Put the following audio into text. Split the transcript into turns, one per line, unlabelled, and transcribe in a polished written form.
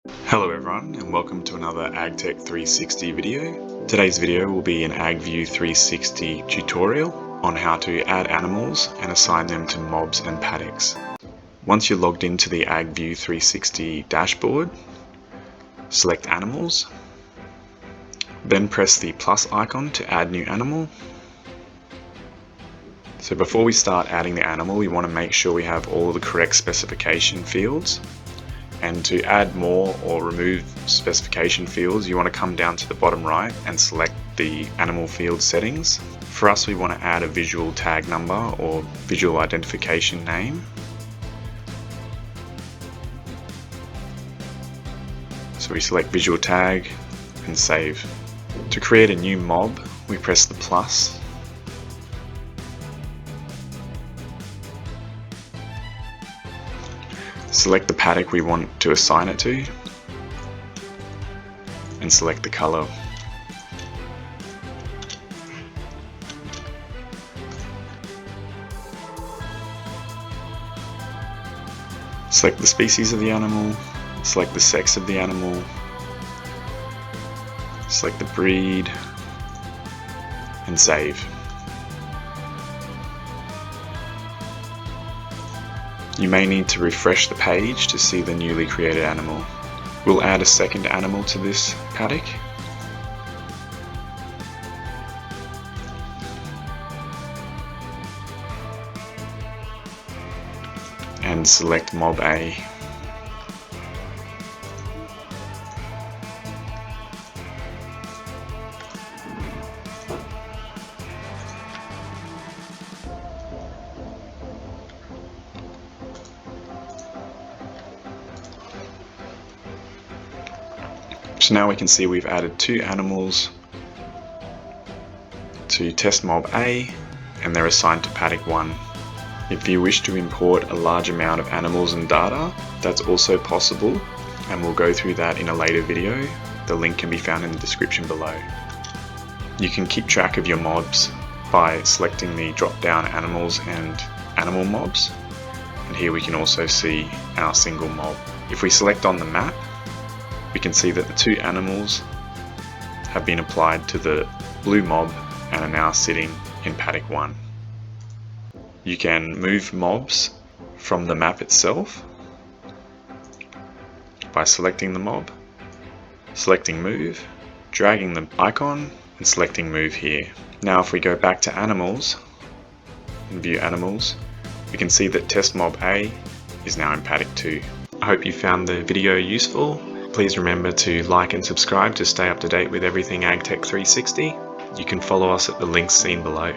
Hello everyone and welcome to another AgTech 360 video. Today's video will be an AgView 360 tutorial on how to add animals and assign them to mobs and paddocks. Once you're logged into the AgView 360 dashboard, select Animals, then press the plus icon to add new animal. So before we start adding the animal, we want to make sure we have all the correct specification fields. And to add more or remove specification fields, you want to come down to the bottom right and select the animal field settings. For us, we want to add a visual tag number or visual identification name. So we select visual tag and save. To create a new mob, we press the plus. Select the paddock we want to assign it to and select the color. Select the species of the animal, select the sex of the animal, select the breed and save. You may need to refresh the page to see the newly created animal. We'll add a second animal to this paddock. And select Mob A. So now we can see we've added two animals to test mob A and they're assigned to paddock 1. If you wish to import a large amount of animals and data, that's also possible, and we'll go through that in a later video. The link can be found in the description below. You can keep track of your mobs by selecting the drop down animals and animal mobs, and here we can also see our single mob. If we select on the map, we can see that the two animals have been applied to the blue mob and are now sitting in paddock 1. You can move mobs from the map itself by selecting the mob, selecting move, dragging the icon and selecting move here. Now if we go back to animals and view animals, we can see that test mob A is now in paddock 2. I hope you found the video useful. Please remember to like and subscribe to stay up to date with everything AgTech 360. You can follow us at the links seen below.